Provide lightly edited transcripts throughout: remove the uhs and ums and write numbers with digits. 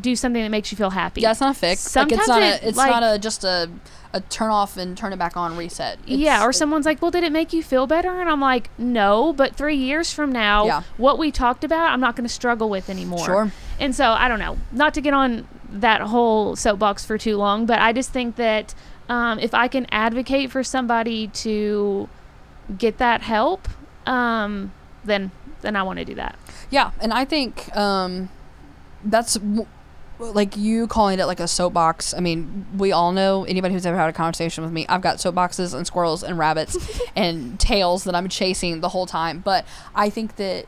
do something that makes you feel happy. Yeah, it's not a fix. Sometimes it's not just a turn off and turn it back on reset. Or someone's like, well, did it make you feel better? And I'm like, no, but 3 years from now, what we talked about, I'm not going to struggle with anymore. Sure. And so, I don't know, not to get on that whole soapbox for too long, but I just think that if I can advocate for somebody to get that help, then I want to do that. Yeah, and I think that's like you calling it like a soapbox. I mean, we all know, anybody who's ever had a conversation with me, I've got soapboxes and squirrels and rabbits and tails that I'm chasing the whole time. But I think that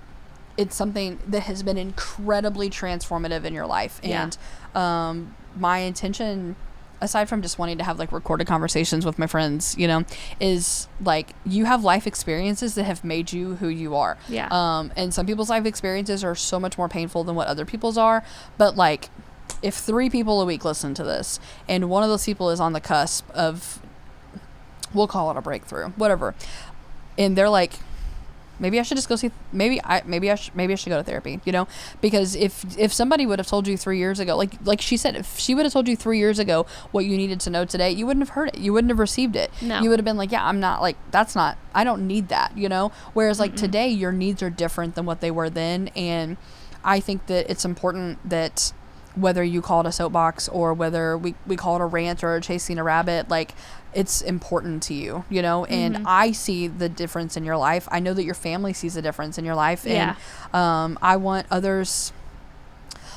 it's something that has been incredibly transformative in your life. And my intention, aside from just wanting to have like recorded conversations with my friends, you know, is like, you have life experiences that have made you who you are. And some people's life experiences are so much more painful than what other people's are. But like, if 3 people a week listen to this and one of those people is on the cusp of, we'll call it a breakthrough, whatever, and they're like, maybe I should just go see, maybe I should go to therapy, you know? Because if somebody would have told you 3 years ago, like she said, if she would have told you 3 years ago what you needed to know today, you wouldn't have heard it. You wouldn't have received it. No. You would have been like, yeah, I'm not like, I don't need that, you know? Whereas like today, your needs are different than what they were then. And I think that it's important that whether you call it a soapbox or whether we call it a rant or chasing a rabbit, like, it's important to you, you know? And I see the difference in your life. I know that your family sees the difference in your life. And I want others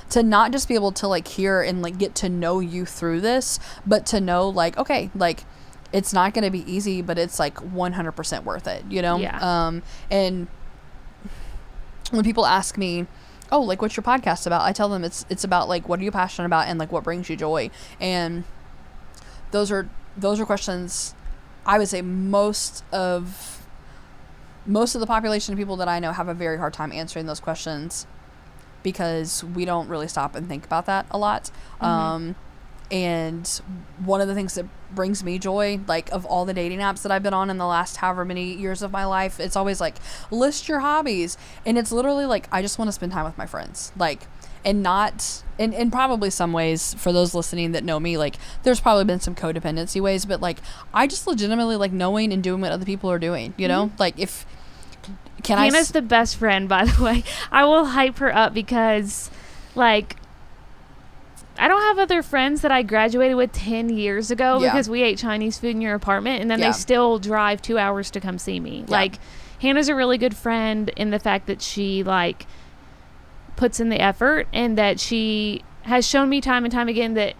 to not just be able to like hear and like get to know you through this, but to know like, okay, like, it's not going to be easy, but it's like 100% worth it, you know? And when people ask me, oh, like, what's your podcast about? I tell them it's about like, what are you passionate about and like what brings you joy? And those are questions I would say most of the population of people that I know have a very hard time answering those questions, because we don't really stop and think about that a lot. And one of the things that brings me joy, like, of all the dating apps that I've been on in the last however many years of my life, it's always like, list your hobbies. And it's literally like, I just want to spend time with my friends. Like, and not, in probably some ways, for those listening that know me, like, there's probably been some codependency ways, but like, I just legitimately like knowing and doing what other people are doing, you know? Like, if, Hannah's the best friend, by the way. I will hype her up because, like, I don't have other friends that I graduated with 10 years ago because we ate Chinese food in your apartment, and then they still drive 2 hours to come see me. Like, Hannah's a really good friend in the fact that she, like, puts in the effort, and that she has shown me time and time again that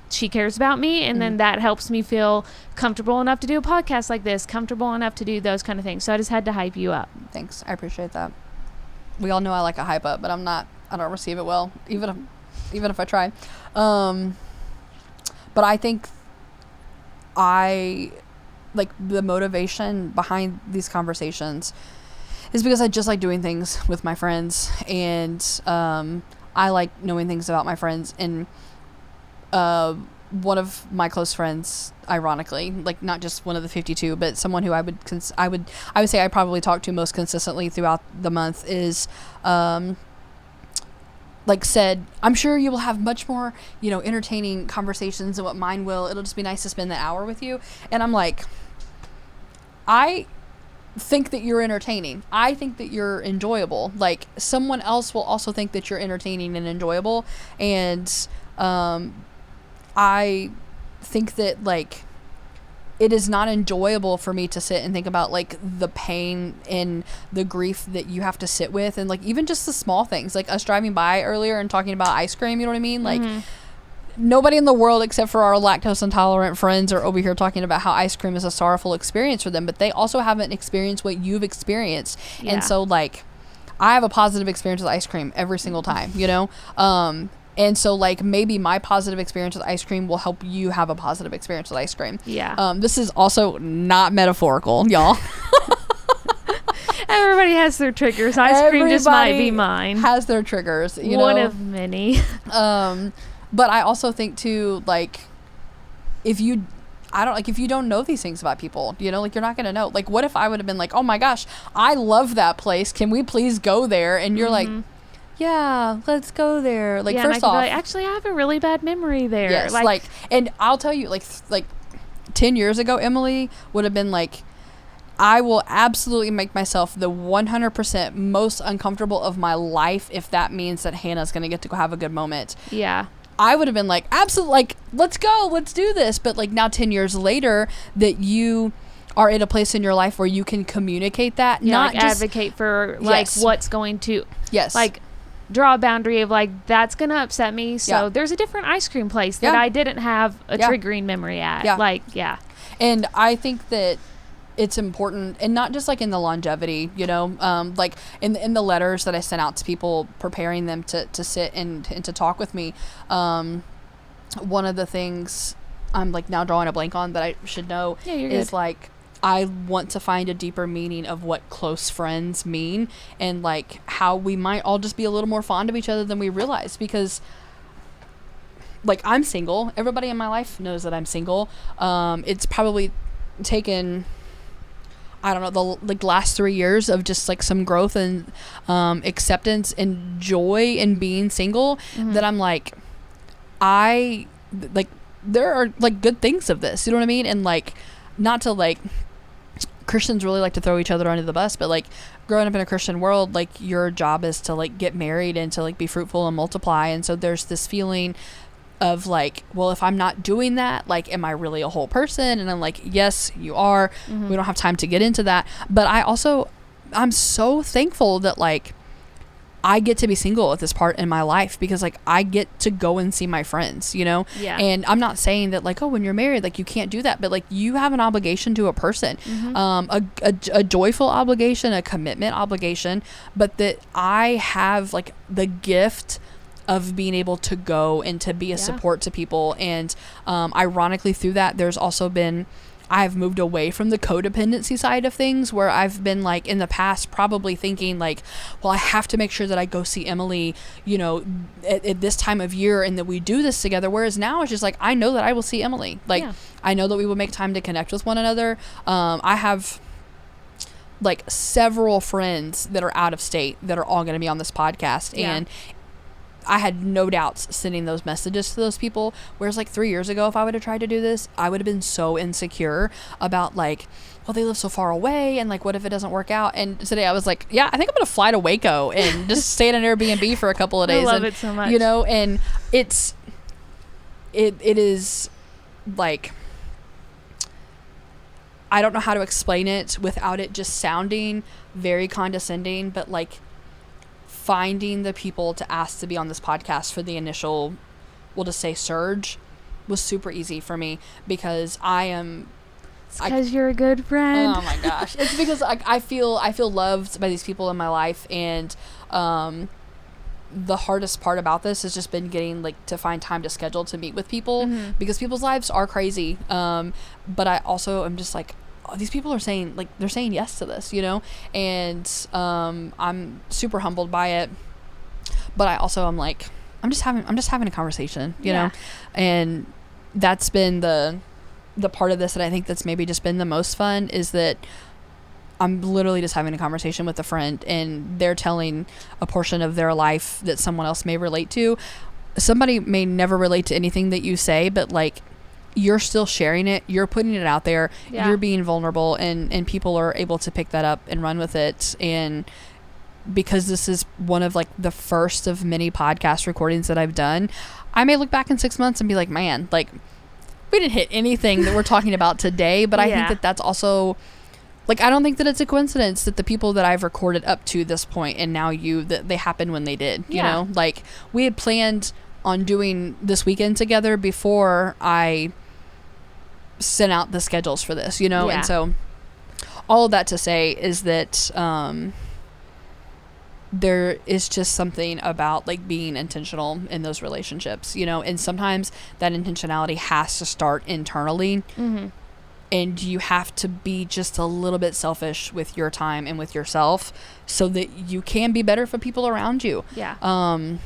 she cares about me, and then that helps me feel comfortable enough to do a podcast like this, comfortable enough to do those kind of things. So I just had to hype you up. Thanks. I appreciate that. We all know I like a hype up, but I don't receive it well, even if I try. But I think like, the motivation behind these conversations is because I just like doing things with my friends, and I like knowing things about my friends. And one of my close friends, ironically, like, not just one of the 52, but someone who I would say I probably talk to most consistently throughout the month, is like, said, I'm sure you will have much more, you know, entertaining conversations than what mine will. It'll just be nice to spend the hour with you. And I'm like, I think that you're entertaining. I think that you're enjoyable. Like, someone else will also think that you're entertaining and enjoyable. And I think that, like, it is not enjoyable for me to sit and think about, like, the pain and the grief that you have to sit with, and like, even just the small things, like us driving by earlier and talking about ice cream, you know what I mean? Like, nobody in the world except for our lactose intolerant friends are over here talking about how ice cream is a sorrowful experience for them, but they also haven't experienced what you've experienced. And so, like, I have a positive experience with ice cream every single time, you know? And so, like, maybe my positive experience with ice cream will help you have a positive experience with ice cream. This is also not metaphorical, y'all. Everybody has their triggers. Ice cream just might be mine. Has their triggers, you know? One of many. But I also think too, like, if you don't know these things about people, you know, like, you're not gonna know. Like, what if I would have been like, oh my gosh, I love that place, can we please go there? And you're like, yeah, let's go there. Like, yeah, first off, like, actually, I have a really bad memory there. Yes, like, and I'll tell you, like 10 years ago, Emily would have been like, I will absolutely make myself the 100% most uncomfortable of my life if that means that Hannah's going to get to go have a good moment. Yeah. I would have been like, absolutely, like, let's go, let's do this. But like now 10 years later that you are in a place in your life where you can communicate that, yeah, not like just advocate for like what's going to, like, draw a boundary of like, that's going to upset me. So there's a different ice cream place that I didn't have a triggering memory at. Yeah. Like, And I think that it's important, and not just like in the longevity, you know, like in the letters that I sent out to people, preparing them to sit and to talk with me. One of the things I'm like now drawing a blank on that I should know is like, I want to find a deeper meaning of what close friends mean, and like how we might all just be a little more fond of each other than we realize, because like I'm single. Everybody in my life knows that I'm single. It's probably taken, I don't know, the last 3 years of just like some growth and acceptance and joy in being single, that I'm like, there are like good things of this, you know what I mean? And like, not to like, Christians really like to throw each other under the bus, but like growing up in a Christian world, like your job is to like get married and to like be fruitful and multiply. And so there's this feeling of like, well, if I'm not doing that, like, am I really a whole person? And I'm like, yes, you are. We don't have time to get into that. But I'm so thankful that like I get to be single at this part in my life, because like I get to go and see my friends, you know? Yeah. And I'm not saying that like, oh, when you're married, like you can't do that, but like you have an obligation to a person, a joyful obligation, a commitment obligation, but that I have like the gift of being able to go and to be a support to people. And ironically through that, there's also been, I've moved away from the codependency side of things, where I've been like in the past probably thinking like, well, I have to make sure that I go see Emily, you know, at this time of year, and that we do this together. Whereas now it's just like, I know that I will see Emily. Like, I know that we will make time to connect with one another. I have like several friends that are out of state that are all going to be on this podcast. And I had no doubts sending those messages to those people. Whereas like 3 years ago, if I would have tried to do this, I would have been so insecure about like, well, they live so far away, and like, what if it doesn't work out? And today I was like, yeah, I think I'm going to fly to Waco and just stay at an Airbnb for a couple of days. I love it so much. You know, and it is like, I don't know how to explain it without it just sounding very condescending, but like, finding the people to ask to be on this podcast for the initial, we'll just say, surge, was super easy for me, because because you're a good friend. Oh my gosh. It's because I feel loved by these people in my life. And the hardest part about this has just been getting like to find time to schedule to meet with people, because people's lives are crazy. But I also am just like, these people are saying, like, they're saying yes to this, you know? And I'm super humbled by it. But I also am like, I'm just having a conversation, you know? And that's been the part of this that I think that's maybe just been the most fun, is that I'm literally just having a conversation with a friend, and they're telling a portion of their life that someone else may relate to. Somebody may never relate to anything that you say, but like, you're still sharing it, you're putting it out there, you're being vulnerable, and people are able to pick that up and run with it. And because this is one of like the first of many podcast recordings that I've done, I may look back in 6 months and be like, man, like, we didn't hit anything that we're talking about today. But I think that that's also like, I don't think that it's a coincidence that the people that I've recorded up to this point, and now that they happened when they did, you know? Like, we had planned on doing this weekend together before I sent out the schedules for this, you know? And so all of that to say is that there is just something about like being intentional in those relationships, you know? And sometimes that intentionality has to start internally, and you have to be just a little bit selfish with your time and with yourself, so that you can be better for people around you. And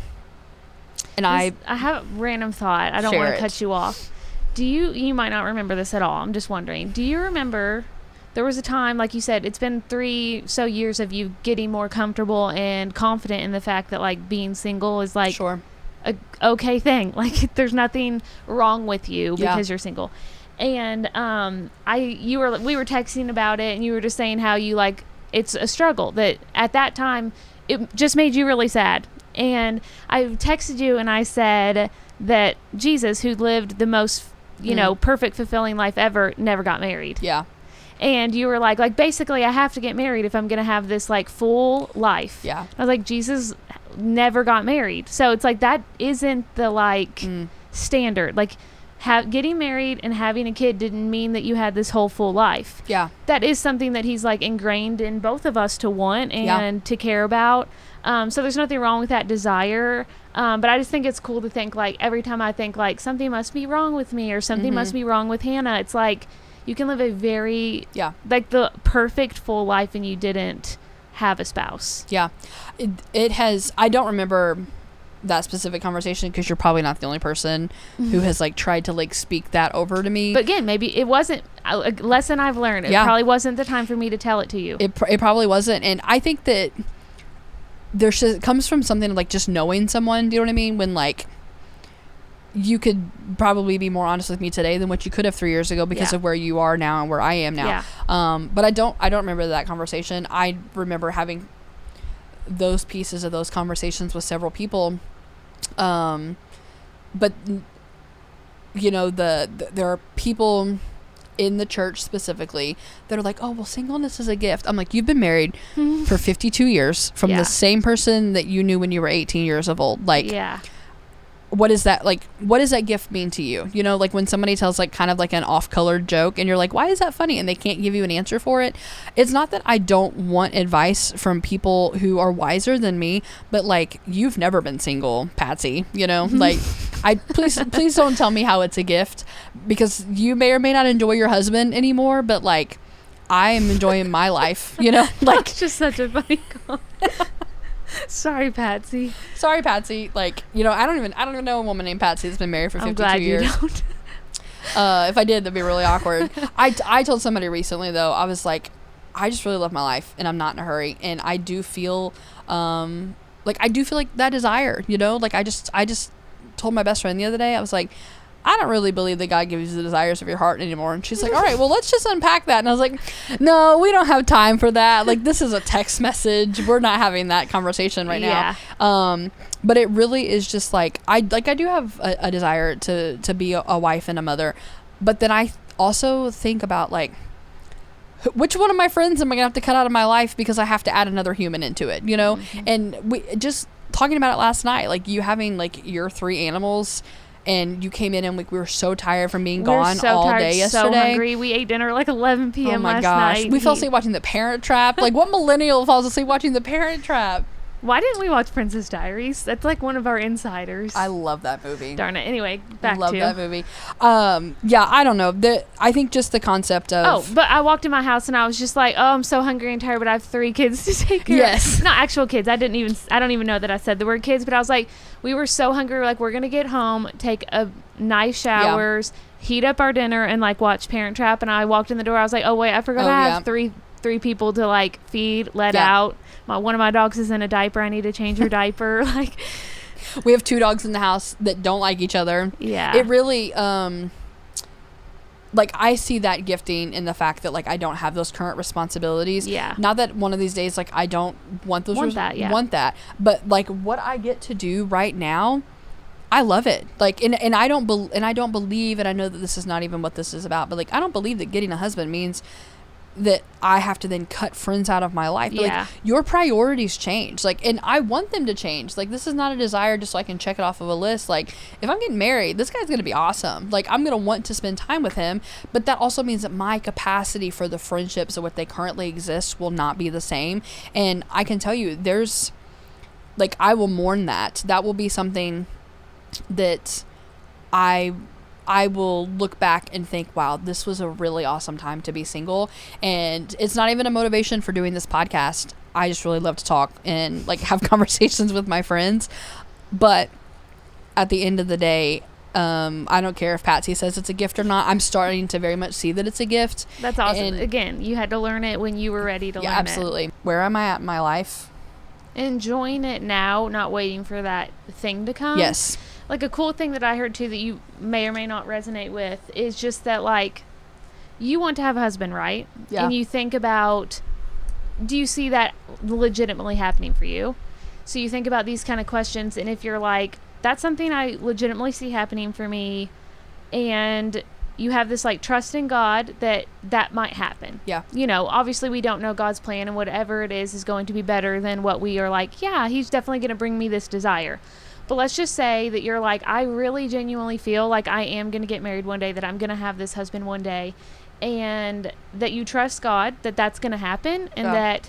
I have a random thought. I don't want to cut you off. You might not remember this at all. I'm just wondering, do you remember there was a time, like you said, it's been 3 so years of you getting more comfortable and confident in the fact that like being single is like sure. a okay thing. Like there's nothing wrong with you because you're single. And we were texting about it, and you were just saying how you like it's a struggle that at that time it just made you really sad. And I texted you and I said that Jesus, who lived the most, you know, perfect, fulfilling life ever, never got married. Yeah. And you were like basically I have to get married if I'm going to have this like full life. Yeah. I was like, Jesus never got married. So it's like that isn't the like standard. Like getting married and having a kid didn't mean that you had this whole full life. Yeah. That is something that he's like ingrained in both of us to want and to care about. So there's nothing wrong with that desire. But I just think it's cool to think like every time I think like something must be wrong with me or something must be wrong with Hannah, it's like you can live a very like the perfect full life and you didn't have a spouse. Yeah. It has, I don't remember that specific conversation because you're probably not the only person who has like tried to like speak that over to me. But again, maybe it wasn't a lesson I've learned. It probably wasn't the time for me to tell it to you. It probably wasn't. And I think that it comes from something like just knowing someone. Do you know what I mean? When like you could probably be more honest with me today than what you could have 3 years ago because of where you are now and where I am now. Yeah. But I don't remember that conversation. I remember having those pieces of those conversations with several people. But you know, there are people in the church specifically that are like, oh, well, singleness is a gift. I'm like, you've been married for 52 years from the same person that you knew when you were 18 years old. Like, what is that, like, what does that gift mean to you? You know, like when somebody tells like kind of like an off-colored joke and you're like, why is that funny? And they can't give you an answer for it. It's not that I don't want advice from people who are wiser than me, but like, you've never been single, Patsy, you know, like please don't tell me how it's a gift, because you may or may not enjoy your husband anymore, but like I am enjoying my life, you know, like it's just such a funny comment. Sorry, Patsy. Like, you know, I don't even know a woman named Patsy that's been married for 52 years. I'm glad years. you don't. If I did, that'd be really awkward. I told somebody recently though, I was like, I just really love my life and I'm not in a hurry, and I do feel like that desire, you know, like I just told my best friend the other day, I was like, I don't really believe that God gives you the desires of your heart anymore. And she's like, all right, well, let's just unpack that. And I was like, no, we don't have time for that. Like, this is a text message. We're not having that conversation right now. But it really is just like, I do have a desire to be a wife and a mother. But then I also think about like, which one of my friends am I going to have to cut out of my life because I have to add another human into it, you know? And we just talking about it last night, like you having like your 3 animals, and you came in and we were so tired from being gone all day yesterday. So hungry. We ate dinner like 11 p.m. last night. We fell asleep watching The Parent Trap. Like, what millennial falls asleep watching The Parent Trap? Why didn't we watch Princess Diaries? That's like one of our insiders. I love that movie. Darn it. Anyway, back to. Love that movie. Yeah, I don't know. I think just the concept of. Oh, but I walked in my house and I was just like, oh, I'm so hungry and tired, but I have 3 kids to take care of. Yes. Not actual kids. I don't even know that I said the word kids, but I was like, we were so hungry. We're like, we're going to get home, take a nice showers, heat up our dinner, and like watch Parent Trap. And I walked in the door. I was like, oh, wait, I forgot I have three people to like feed, let out. One of my dogs is in a diaper. I need to change her diaper. Like, we have 2 dogs in the house that don't like each other. Yeah. It really, like, I see that gifting in the fact that like I don't have those current responsibilities. Yeah. Not that one of these days like I don't want those. Want that, but like what I get to do right now, I love it. Like, and I don't believe, and I know that this is not even what this is about, but like I don't believe that getting a husband means that I have to then cut friends out of my life. But like, your priorities change. Like, and I want them to change. Like, this is not a desire just so I can check it off of a list. Like, if I'm getting married, this guy's going to be awesome. Like, I'm going to want to spend time with him. But that also means that my capacity for the friendships of what they currently exist will not be the same. And I can tell you, there's, like, I will mourn that. That will be something that I will look back and think, wow, this was a really awesome time to be single. And it's not even a motivation for doing this podcast. I just really love to talk and like have conversations with my friends. But at the end of the day, I don't care if Patsy says it's a gift or not. I'm starting to very much see that it's a gift. That's awesome. And again, you had to learn it when you were ready to learn absolutely. it. Where am I at in my life? Enjoying it now, not waiting for that thing to come. Yes. Like, a cool thing that I heard too that you may or may not resonate with is just that, like, you want to have a husband, right? Yeah. And you think about, do you see that legitimately happening for you? So you think about these kind of questions, and if you're like, that's something I legitimately see happening for me, and you have this, like, trust in God that might happen. Yeah. You know, obviously we don't know God's plan, and whatever it is going to be better than what we are like, yeah, he's definitely going to bring me this desire. But let's just say that you're like, I really genuinely feel like I am going to get married one day, that I'm going to have this husband one day, and that you trust God that that's going to happen, and that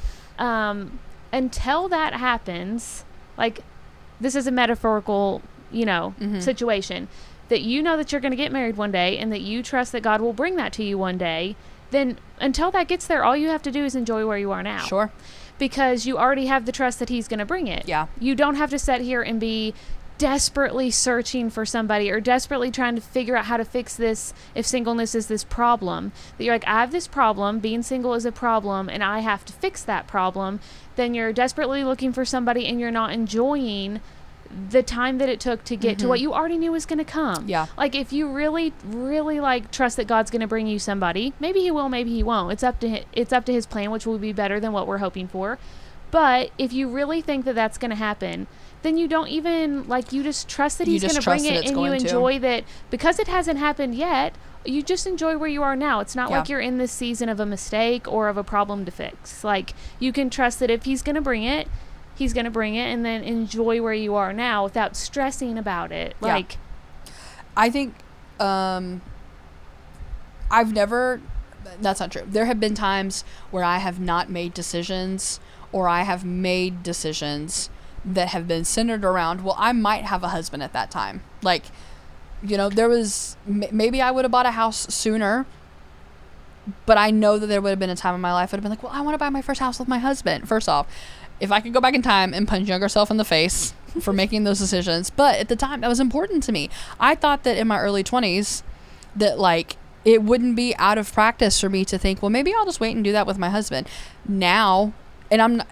until that happens, like, this is a metaphorical, you know, situation, that you know that you're going to get married one day, and that you trust that God will bring that to you one day, then until that gets there, all you have to do is enjoy where you are now. Sure. Because you already have the trust that he's going to bring it. Yeah. You don't have to sit here and be desperately searching for somebody, or desperately trying to figure out how to fix this if singleness is this problem. That you're like, I have this problem, being single is a problem, and I have to fix that problem. Then you're desperately looking for somebody, and you're not enjoying the time that it took to get to what you already knew was going to come. Yeah. Like, if you really, really, like, trust that God's going to bring you somebody, maybe he will, maybe he won't. It's up to his plan, which will be better than what we're hoping for. But if you really think that that's going to happen, then you don't even, like, you just trust that he's going to bring it, and you enjoy that. Because it hasn't happened yet, you just enjoy where you are now. It's not like you're in this season of a mistake or of a problem to fix. Like, you can trust that if he's going to bring it, he's going to bring it, and then enjoy where you are now without stressing about it. Like, I think that's not true. There have been times where I have not made decisions, or I have made decisions that have been centered around, well, I might have a husband at that time. Like, you know, there was, maybe I would have bought a house sooner, but I know that there would have been a time in my life I'd have been like, well, I want to buy my first house with my husband. First off, if I could go back in time and punch younger self in the face for making those decisions. But at the time, that was important to me. I thought that in my early 20s that, like, it wouldn't be out of practice for me to think, well, maybe I'll just wait and do that with my husband. Now, and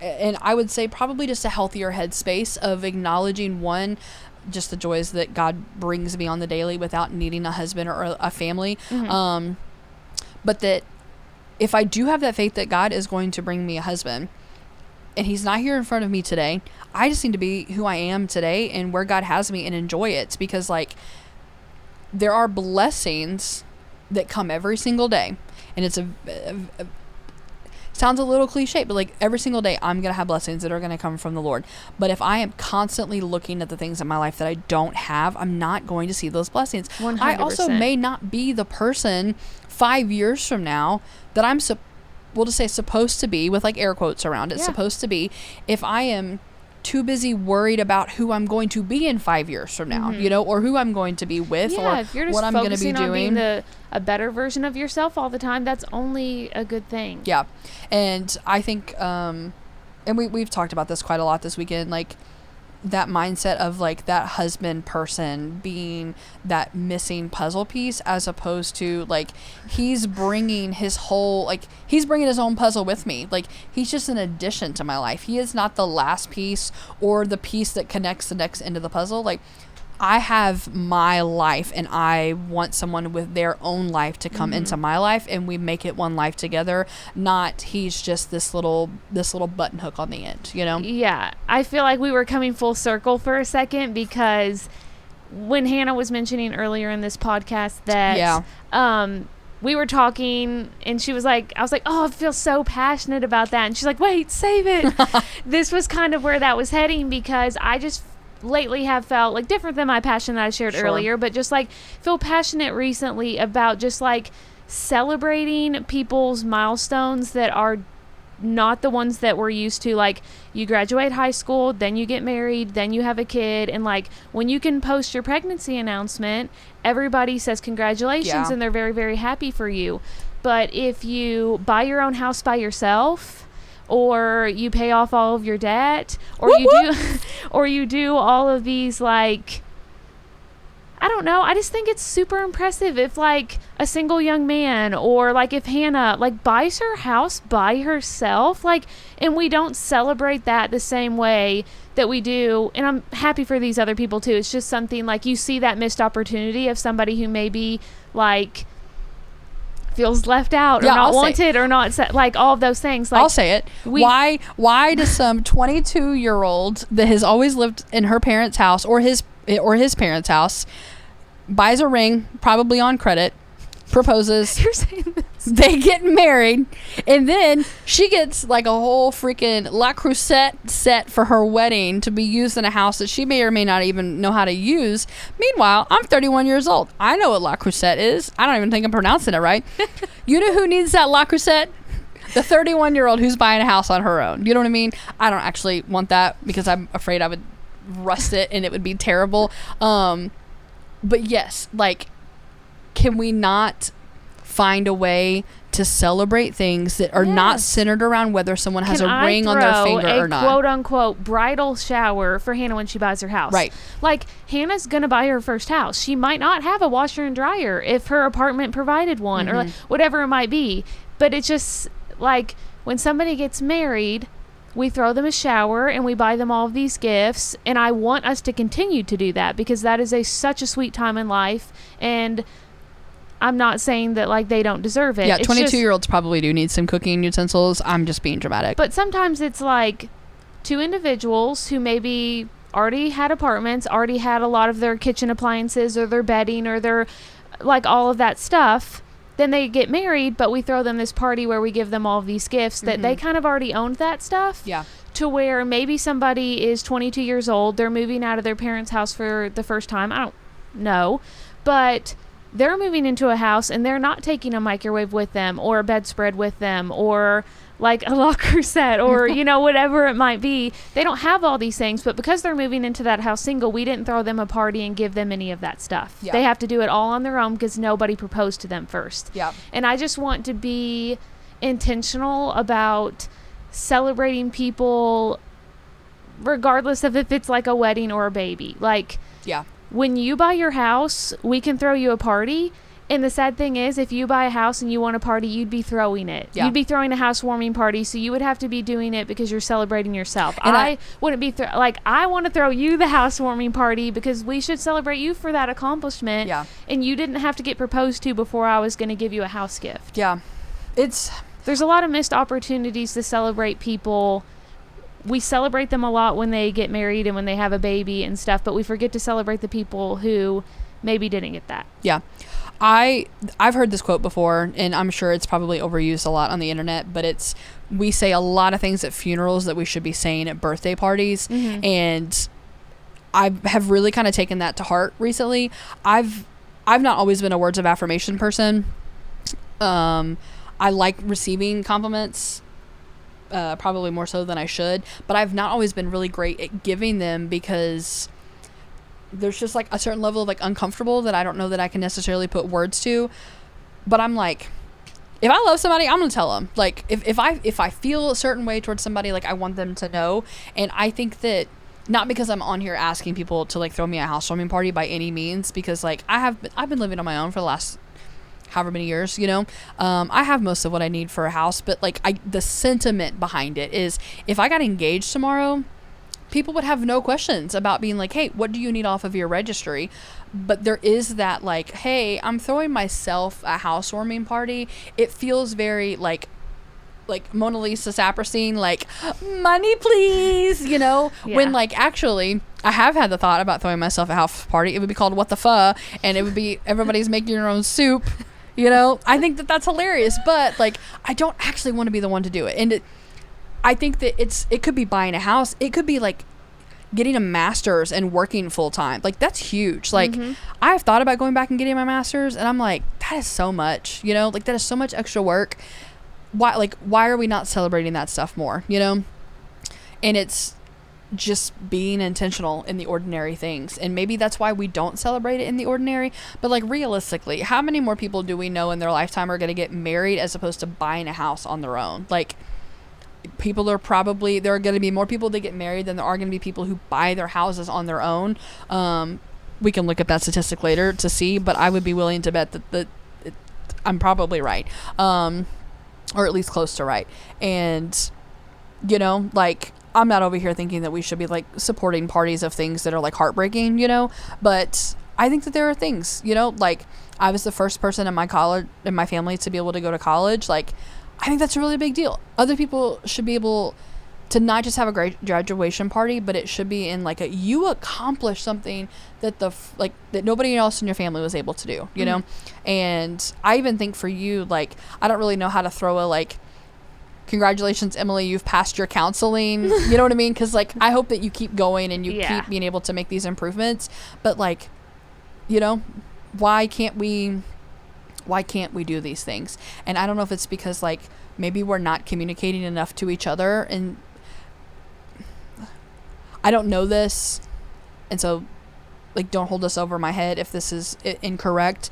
I would say probably just a healthier headspace of acknowledging, one, just the joys that God brings me on the daily without needing a husband or a family. But that if I do have that faith that God is going to bring me a husband, and he's not here in front of me today, I just need to be who I am today and where God has me and enjoy it. Because, like, there are blessings that come every single day, and it's sounds a little cliche, but, like, every single day I'm going to have blessings that are going to come from the Lord. But if I am constantly looking at the things in my life that I don't have, I'm not going to see those blessings. 100%. I also may not be the person 5 years from now that I'm we'll just say supposed to be, with, like, air quotes around it, supposed to be, if I am too busy worried about who I'm going to be in 5 years from now, you know, or who I'm going to be with, or if you're just what I'm going to be doing. On being a better version of yourself all the time, that's only a good thing. Yeah. And I think, and we've talked about this quite a lot this weekend, like, that mindset of, like, that husband person being that missing puzzle piece, as opposed to, like, he's bringing his own puzzle with me. Like, he's just an addition to my life. He is not the last piece or the piece that connects the next end of the puzzle. Like, I have my life, and I want someone with their own life to come into my life, and we make it one life together. Not he's just this little button hook on the end, you know? Yeah. I feel like we were coming full circle for a second, because when Hannah was mentioning earlier in this podcast that we were talking, and she was like, I was like, oh, I feel so passionate about that. And she's like, wait, save it. This was kind of where that was heading, because I just lately have felt, like, different than my passion that I shared earlier, but just, like, feel passionate recently about just, like, celebrating people's milestones that are not the ones that we're used to. Like, you graduate high school, then you get married, then you have a kid, and, like, when you can post your pregnancy announcement, everybody says congratulations, and they're very, very happy for you. But if you buy your own house by yourself, or you pay off all of your debt, or you do all of these, like, I don't know. I just think it's super impressive if, like, a single young man or, like, if Hannah, like, buys her house by herself, like, and we don't celebrate that the same way that we do. And I'm happy for these other people, too. It's just something, like, you see that missed opportunity of somebody who maybe, like, feels left out or not wanted or not, like, all of those things. Like, I'll say it. Why does some 22-year-old that has always lived in her parents' house or his parents' house, buys a ring, probably on credit, proposes, you're saying this. They get married, and then she gets like a whole freaking La Crusette set for her wedding to be used in a house that she may or may not even know how to use. Meanwhile, I'm 31 years old. I know what La Crusette is. I don't even think I'm pronouncing it right. You know who needs that La Crusette? The 31-year-old who's buying a house on her own. You know what I mean? I don't actually want that because I'm afraid I would rust it and it would be terrible. But yes, like, can we not find a way to celebrate things that are not centered around whether someone has a ring on their finger or not? Quote unquote bridal shower for Hannah when she buys her house. Right. Like, Hannah's gonna buy her first house. She might not have a washer and dryer if her apartment provided one, or like, whatever it might be. But it's just like, when somebody gets married, we throw them a shower and we buy them all of these gifts, and I want us to continue to do that because that is such a sweet time in life. And I'm not saying that, like, they don't deserve it. Yeah, 22-year-olds probably do need some cooking utensils. I'm just being dramatic. But sometimes it's like two individuals who maybe already had apartments, already had a lot of their kitchen appliances or their bedding or their, like, all of that stuff. Then they get married, but we throw them this party where we give them all of these gifts that they kind of already owned that stuff. Yeah. To where maybe somebody is 22 years old, they're moving out of their parents' house for the first time. I don't know. But they're moving into a house and they're not taking a microwave with them or a bedspread with them or like a La Crusette or, you know, whatever it might be. They don't have all these things, but because they're moving into that house single, we didn't throw them a party and give them any of that stuff. Yeah. They have to do it all on their own because nobody proposed to them first. Yeah. And I just want to be intentional about celebrating people regardless of if it's like a wedding or a baby. Like, yeah. When you buy your house, we can throw you a party. And the sad thing is, if you buy a house and you want a party, you'd be throwing it. Yeah. You'd be throwing a housewarming party, so you would have to be doing it because you're celebrating yourself. And I wouldn't be I want to throw you the housewarming party because we should celebrate you for that accomplishment. Yeah. And you didn't have to get proposed to before I was going to give you a house gift. Yeah. There's a lot of missed opportunities to celebrate people. We celebrate them a lot when they get married and when they have a baby and stuff, but we forget to celebrate the people who maybe didn't get that. Yeah. I've heard this quote before, and I'm sure it's probably overused a lot on the internet, but we say a lot of things at funerals that we should be saying at birthday parties. And I have really kind of taken that to heart recently. I've not always been a words of affirmation person. I like receiving compliments, probably more so than I should, but I've not always been really great at giving them because there's just like a certain level of like uncomfortable that I don't know that I can necessarily put words to. But I'm like, if I love somebody, I'm gonna tell them. Like, if I feel a certain way towards somebody, like, I want them to know. And I think that, not because I'm on here asking people to like throw me a housewarming party by any means, because like I've been living on my own for the last however many years, you know. I have most of what I need for a house, but like the sentiment behind it is, if I got engaged tomorrow, people would have no questions about being like, hey, what do you need off of your registry? But there is that like, hey, I'm throwing myself a housewarming party. It feels very like Mona Lisa Saperstein, like, money please, you know. Yeah. When like, actually, I have had the thought about throwing myself a house party. It would be called What the Pho, and it would be everybody's making your own soup, you know. I think that's hilarious, but like, I don't actually want to be the one to do it. And I think that it could be buying a house. It could be like getting a master's and working full time. Like, that's huge. Like, I've thought about going back and getting my master's, and I'm like, that is so much, you know, like, that is so much extra work. Why are we not celebrating that stuff more, you know? And it's just being intentional in the ordinary things. And maybe that's why we don't celebrate it in the ordinary. But like, realistically, how many more people do we know in their lifetime are going to get married as opposed to buying a house on their own? Like, there are going to be more people that get married than there are going to be people who buy their houses on their own. we can look at that statistic later to see, but I would be willing to bet that I'm probably right, or at least close to right. And, you know, like, I'm not over here thinking that we should be, like, supporting parties of things that are, like, heartbreaking, you know, but I think that there are things, you know, like, I was the first person in my family to be able to go to college. Like, I think that's a really big deal. Other people should be able to not just have a great graduation party, but it should be in like you accomplished something that that nobody else in your family was able to do, you know? And I even think for you, like, I don't really know how to throw a, like, congratulations, Emily, you've passed your counseling, you know what I mean? Because, like, I hope that you keep going and you keep being able to make these improvements, but, like, you know, why can't we do these things? And I don't know if it's because, like, maybe we're not communicating enough to each other, and I don't know this, and so, like, don't hold this over my head if this is incorrect,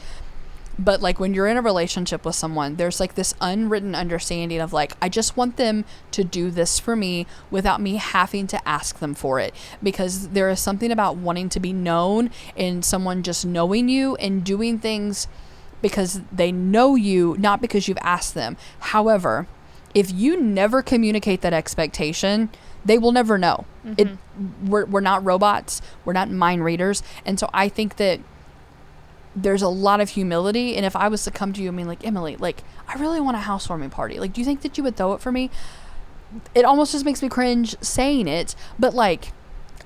but, like, when you're in a relationship with someone, there's, like, this unwritten understanding of, like, I just want them to do this for me without me having to ask them for it, because there is something about wanting to be known and someone just knowing you and doing things because they know you, not because you've asked them. However, if you never communicate that expectation, they will never know. We're not robots. We're not mind readers. And so I think that there's a lot of humility. And if I was to come to you and be like, Emily, like, I really want a housewarming party. Like, do you think that you would throw it for me? It almost just makes me cringe saying it. But, like,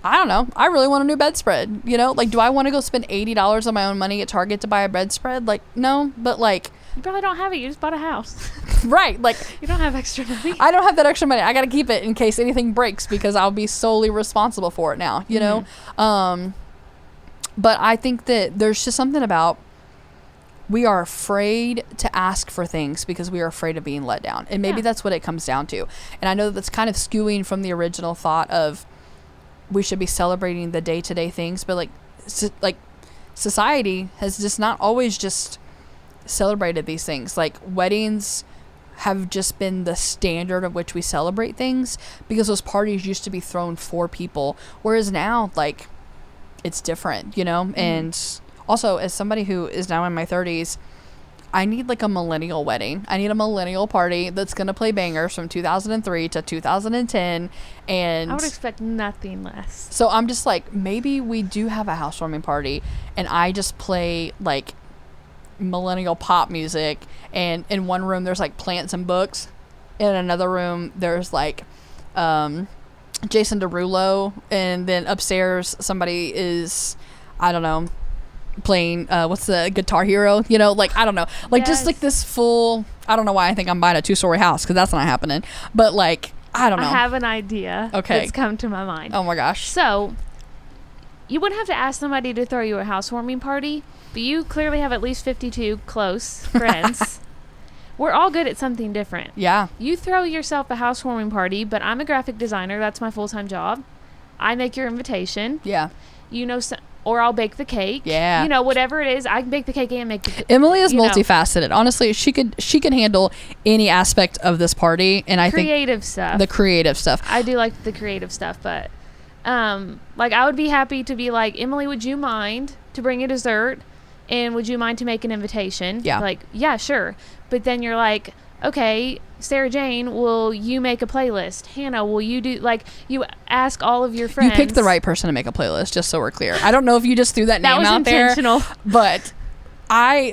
I don't know. I really want a new bedspread. You know, like, do I want to go spend $80 of my own money at Target to buy a bedspread? Like, no. But, like, you probably don't have it. You just bought a house. Right. Like, you don't have extra money. I don't have that extra money. I got to keep it in case anything breaks because I'll be solely responsible for it now, you know? But I think that there's just something about we are afraid to ask for things because we are afraid of being let down. And maybe that's what it comes down to. And I know that's kind of skewing from the original thought of we should be celebrating the day-to-day things, but like society has just not always just celebrated these things. Like, weddings have just been the standard of which we celebrate things because those parties used to be thrown for people, whereas now, like, it's different, you know? And also, as somebody who is now in my 30s, I need, like, a millennial wedding. I need a millennial party that's going to play bangers from 2003 to 2010. And I would expect nothing less. So I'm just like, maybe we do have a housewarming party and I just play, like, millennial pop music, and in one room there's, like, plants and books. In another room there's, like, Jason Derulo, and then upstairs somebody is, I don't know, playing what's the Guitar Hero, you know, like, I don't know, like, just like this full, I don't know why I think I'm buying a 2-story house because that's not happening, but, like, I don't know. I have an idea. Okay, it's come to my mind. Oh my gosh. So you wouldn't have to ask somebody to throw you a housewarming party, but you clearly have at least 52 close friends. We're all good at something different. Yeah. You throw yourself a housewarming party, but I'm a graphic designer. That's my full-time job. I make your invitation. Yeah. You know, or I'll bake the cake. Yeah. You know, whatever it is, I can bake the cake and make the cake. Emily is multifaceted. Honestly, she could handle any aspect of this party, and I think creative stuff. The creative stuff. I do like the creative stuff, but like, I would be happy to be like, Emily, would you mind to bring a dessert? And would you mind to make an invitation? Yeah. Like, yeah, sure. But then you're like, okay, Sarah Jane, will you make a playlist? Hannah, will you do, like, you ask all of your friends. You picked the right person to make a playlist, just so we're clear. I don't know if you just threw that name out there. That was intentional. But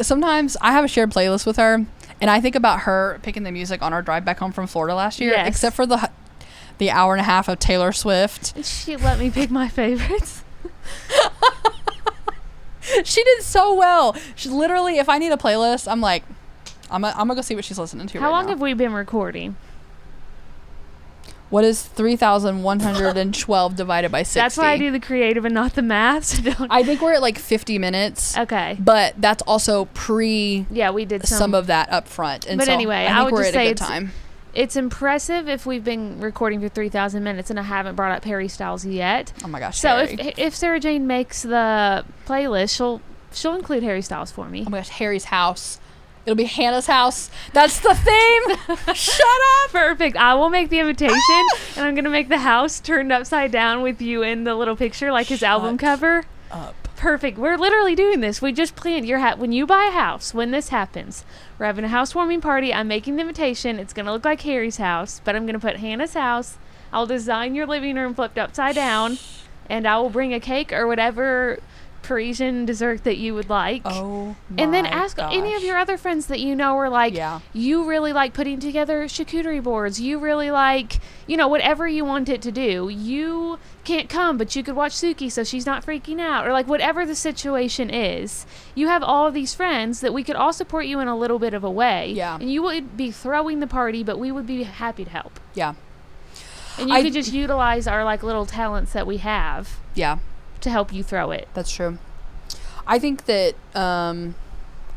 sometimes I have a shared playlist with her, and I think about her picking the music on our drive back home from Florida last year, except for the hour and a half of Taylor Swift. She let me pick my favorites. She did so well. She literally, if I need a playlist, I'm like, I'm gonna go see what she's listening to. How long have we been recording? What is 3,112 divided by 60? That's why I do the creative and not the math. I think we're at like 50 minutes. Okay. But that's also we did some of that up front. And but so anyway, I think would we're just at say a good time. It's impressive if we've been recording for 3,000 minutes and I haven't brought up Harry Styles yet. Oh my gosh. So if Sarah Jane makes the playlist, she'll include Harry Styles for me. Oh my gosh, Harry's house. It'll be Hannah's house. That's the theme. Shut up. Perfect. I will make the invitation, and I'm gonna make the house turned upside down with you in the little picture, like his album cover. Up. Perfect. We're literally doing this. We just planned when you buy a house, when this happens, we're having a housewarming party. I'm making the invitation. It's going to look like Harry's house, but I'm going to put Hannah's house. I'll design your living room flipped upside down, and I will bring a cake or whatever Parisian dessert that you would like. Oh my And then ask gosh. any of your other friends that you know are like, you really like putting together charcuterie boards. You really like, whatever you want it to do. You can't come, but you could watch Suki so she's not freaking out. Or like whatever the situation is. You have all of these friends that we could all support you in a little bit of a way. Yeah. And you would be throwing the party, but we would be happy to help. Yeah. And you could just utilize our like little talents that we have. Yeah. To help you throw it. That's true. I think that I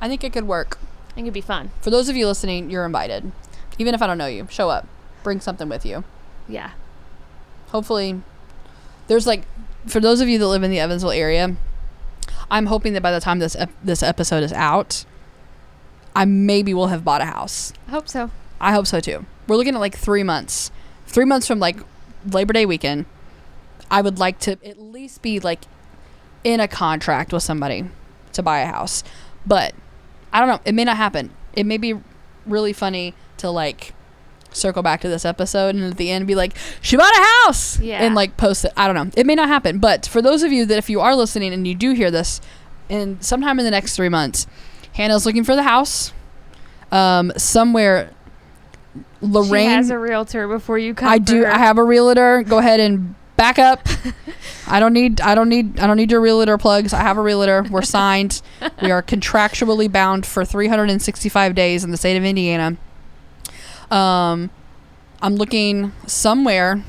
think it could work. I think it'd be fun. For those of you listening, you're invited. Even if I don't know you, show up. Bring something with you. Yeah. Hopefully there's like, for those of you that live in the Evansville area, I'm hoping that by the time this episode is out, I maybe will have bought a house. I hope so. I hope so too. We're looking at like 3 months. 3 months from like Labor Day weekend. I would like to at least be like in a contract with somebody to buy a house. But I don't know. It may not happen. It may be really funny to like circle back to this episode and at the end be like, she bought a house. Yeah. And like post it. I don't know. It may not happen. But for those of you that if you are listening and you do hear this, and sometime in the next 3 months, Hannah's looking for the house. Somewhere Lorraine. She has a realtor before you come. I do. I have a realtor. Go ahead and back up. I don't need your realtor plugs. I have a realtor. We're signed. We are contractually bound for 365 days in the state of Indiana. I'm looking somewhere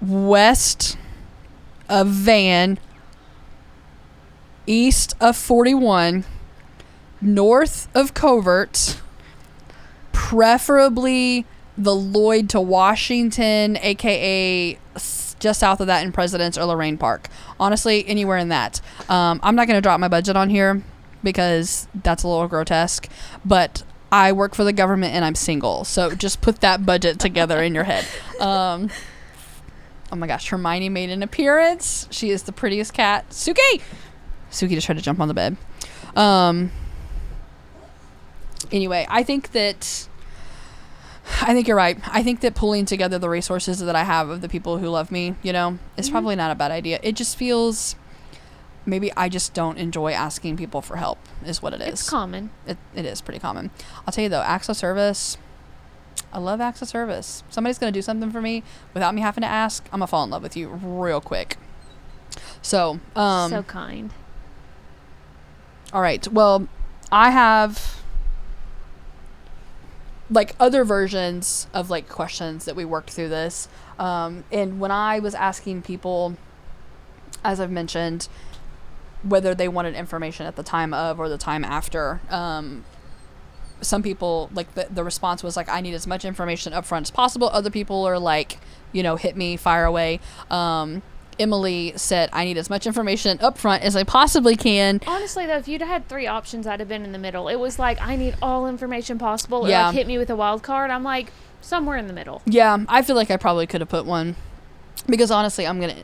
west of Van, east of 41, north of Covert, preferably the Lloyd to Washington, aka just south of that in Presidents or Lorraine Park. Honestly, anywhere in that. I'm not going to drop my budget on here because that's a little grotesque, but I work for the government and I'm single, so just put that budget together in your head. Oh my gosh, Hermione made an appearance. She is the prettiest cat. Suki just tried to jump on the bed. Anyway, I think you're right. I think that pulling together the resources that I have of the people who love me, is probably not a bad idea. It just feels, maybe I just don't enjoy asking people for help is what it is. It's common. It is pretty common. I'll tell you though, acts of service, I love acts of service. Somebody's going to do something for me without me having to ask. I'm going to fall in love with you real quick. So, so kind. All right. Well, I have like other versions of like questions that we worked through this. And when I was asking people, as I've mentioned, whether they wanted information at the time of or the time after, some people like the response was like, I need as much information up front as possible. Other people are like, hit me, fire away. Emily said, I need as much information up front as I possibly can. Honestly, though, if you'd had 3 options, I'd have been in the middle. It was like, I need all information possible. Or like, hit me with a wild card. I'm like, somewhere in the middle. Yeah, I feel like I probably could have put one. Because honestly, I'm gonna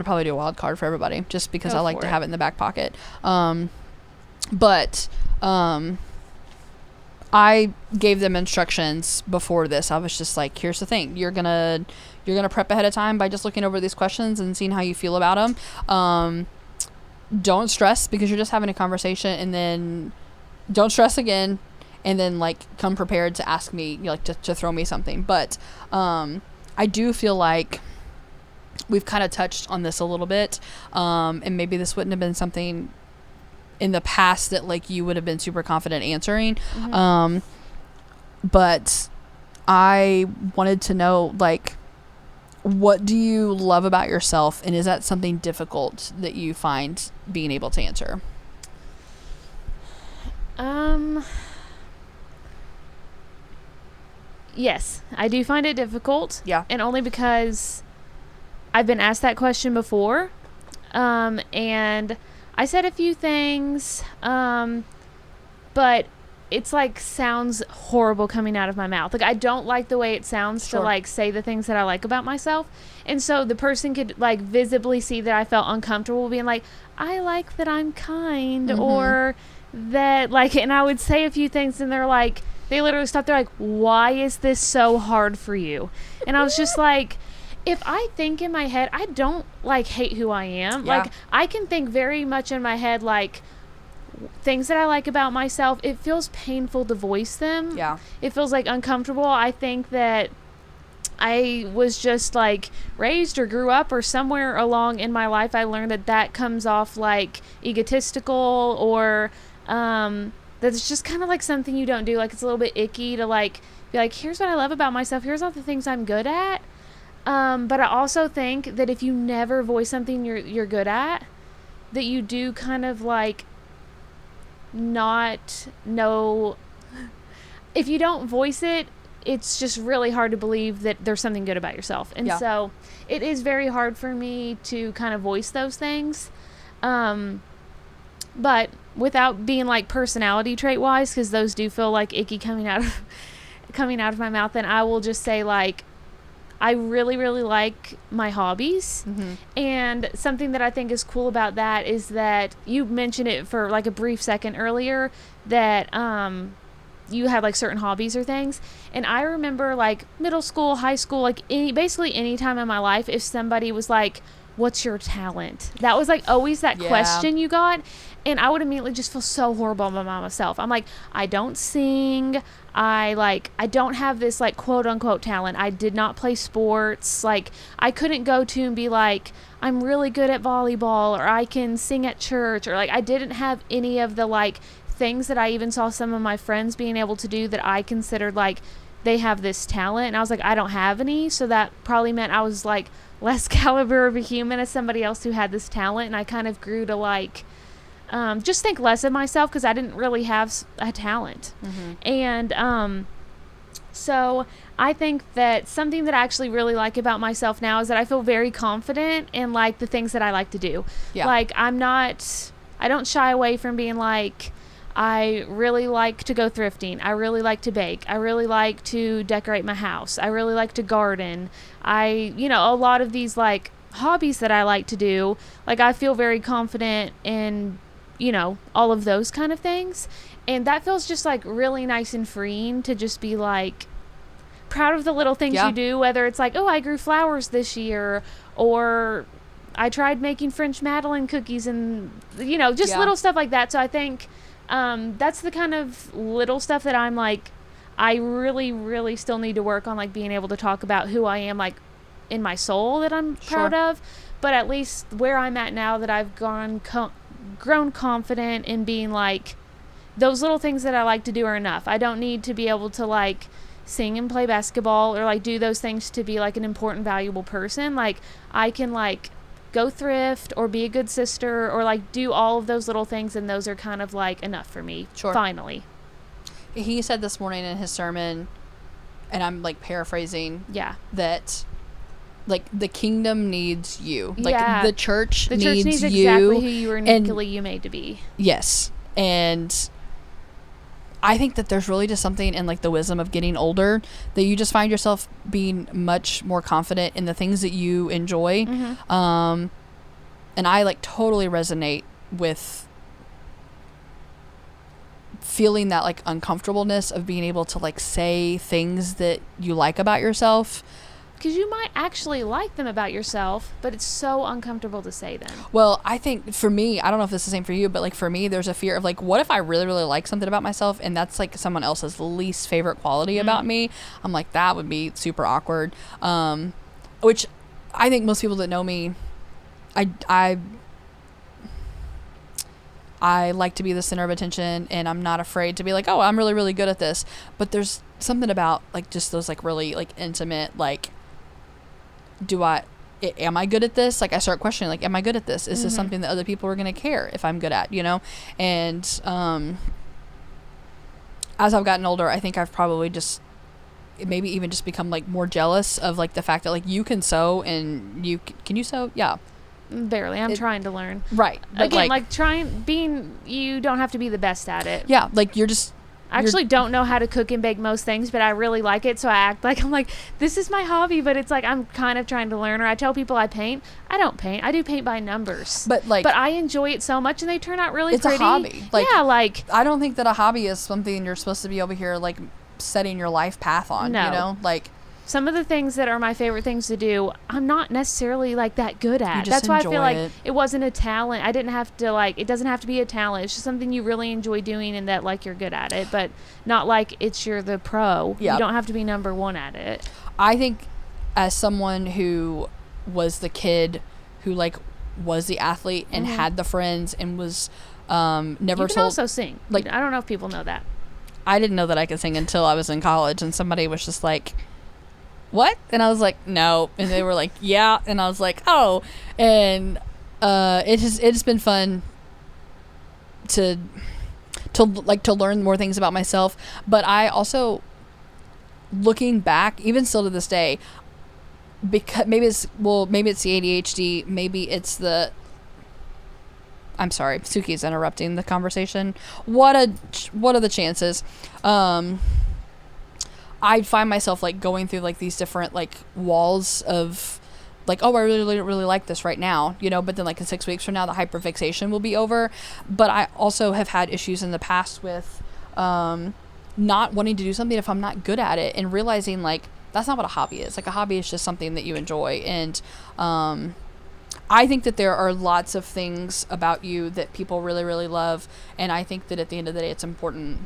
probably do a wild card for everybody. Just because I like to have it in the back pocket. But I gave them instructions before this. I was just like, here's the thing. You're gonna prep ahead of time by just looking over these questions and seeing how you feel about them. Don't stress because you're just having a conversation, and then don't stress again, and then like come prepared to ask me, to throw me something. But I do feel like we've kind of touched on this a little bit, and maybe this wouldn't have been something in the past that like you would have been super confident answering. Mm-hmm. But I wanted to know, like, what do you love about yourself, and is that something difficult that you find being able to answer? Yes, I do find it difficult. Yeah. And only because I've been asked that question before. And I said a few things, but it's like sounds horrible coming out of my mouth. Like I don't like the way it sounds to like say the things that I like about myself. And so the person could like visibly see that I felt uncomfortable being like, I like that I'm kind, or that like, and I would say a few things and they're like, they literally stopped. They're like, why is this so hard for you? And I was just like, if I think in my head, I don't like hate who I am. Yeah. Like I can think very much in my head, like things that I like about myself. It feels painful to voice them. Yeah. It feels like uncomfortable. I think that I was just like raised or grew up or somewhere along in my life I learned that comes off like egotistical, or that's just kind of like something you don't do. Like it's a little bit icky to like be like, here's what I love about myself, here's all the things I'm good at. But I also think that if you never voice something you're good at, that you do kind of like not know. If you don't voice it, it's just really hard to believe that there's something good about yourself. And so it is very hard for me to kind of voice those things. But without being like personality trait wise, because those do feel like icky coming out of my mouth, then I will just say like, I really, really like my hobbies. And something that I think is cool about that is that you mentioned it for like a brief second earlier, that you had like certain hobbies or things. And I remember like middle school, high school, like basically any time in my life, if somebody was like, what's your talent? That was like always that question you got. And I would immediately just feel so horrible about myself. I'm like, I don't sing. I don't have this like quote unquote talent. I did not play sports. Like I couldn't go to and be like, I'm really good at volleyball, or I can sing at church, or like I didn't have any of the like things that I even saw some of my friends being able to do that I considered like they have this talent. And I was like, I don't have any. So that probably meant I was like less caliber of a human as somebody else who had this talent. And I kind of grew to like just think less of myself because I didn't really have a talent. And so I think that something that I actually really like about myself now is that I feel very confident in like the things that I like to do. Like I don't shy away from being like, I really like to go thrifting. I really like to bake. I really like to decorate my house. I really like to garden. A lot of these like hobbies that I like to do, like I feel very confident in, all of those kind of things. And that feels just like really nice and freeing to just be like proud of the little things you do, whether it's like, oh, I grew flowers this year, or I tried making French Madeleine cookies, and just little stuff like that. So I think that's the kind of little stuff that I'm like, I really, really still need to work on, like being able to talk about who I am, like in my soul, that I'm proud of. But at least where I'm at now, that I've grown confident in being like, those little things that I like to do are enough. I don't need to be able to like sing and play basketball or like do those things to be like an important, valuable person. Like I can like go thrift or be a good sister or like do all of those little things, and those are kind of like enough for me. Finally. He said this morning in his sermon, and I'm like paraphrasing, that like the kingdom needs you. Like the church needs you. The church needs exactly who you were uniquely made to be. Yes. And I think that there's really just something in like the wisdom of getting older that you just find yourself being much more confident in the things that you enjoy. And I like totally resonate with feeling that like uncomfortableness of being able to like say things that you like about yourself. Because you might actually like them about yourself, but it's so uncomfortable to say them. Well, I think for me, I don't know if it's the same for you, but like for me, there's a fear of like, what if I really, really like something about myself and that's like someone else's least favorite quality about me? I'm like, that would be super awkward. Which I think most people that know me, I like to be the center of attention, and I'm not afraid to be like, oh, I'm really, really good at this. But there's something about like just those like really like intimate, like, am I good at this? Like I start questioning, like, am I good at this? Is this something that other people are going to care if I'm good at, And as I've gotten older, I think I've probably just maybe even just become like more jealous of like the fact that like you can sew, and can you sew? Yeah. Barely. I'm trying to learn. Right. Again, like you don't have to be the best at it. Yeah. Like you're just I actually don't know how to cook and bake most things, but I really like it, so I act like I'm like, this is my hobby, but it's like I'm kind of trying to learn. Or I tell people I paint. I don't paint. I do paint by numbers. But I enjoy it so much, and they turn out really pretty. It's a hobby. Yeah, like I don't think that a hobby is something you're supposed to be over here like setting your life path on. No. You know, like. Some of the things that are my favorite things to do, I'm not necessarily like that good at. That's why I feel like it wasn't a talent. I didn't have to like, it doesn't have to be a talent. It's just something you really enjoy doing and that like you're good at it, but not like you're the pro. Yep. You don't have to be number one at it. I think as someone who was the kid who like was the athlete and had the friends and was never told. You can also sing. Like, I don't know if people know that. I didn't know that I could sing until I was in college, and somebody was just like, what? And I was like, no. And they were like, yeah. And I was like, oh. And it's been fun to learn more things about myself. But I also, looking back, even still to this day, because maybe it's the ADHD, maybe it's the. I'm sorry, Suki's interrupting the conversation. What are the chances? I find myself like going through like these different like walls of like, oh, I really like this right now, you know, but then like in 6 weeks from now the hyperfixation will be over. But I also have had issues in the past with not wanting to do something if I'm not good at it, and realizing like that's not what a hobby is. Like a hobby is just something that you enjoy. And I think that there are lots of things about you that people really, really love, and I think that at the end of the day it's important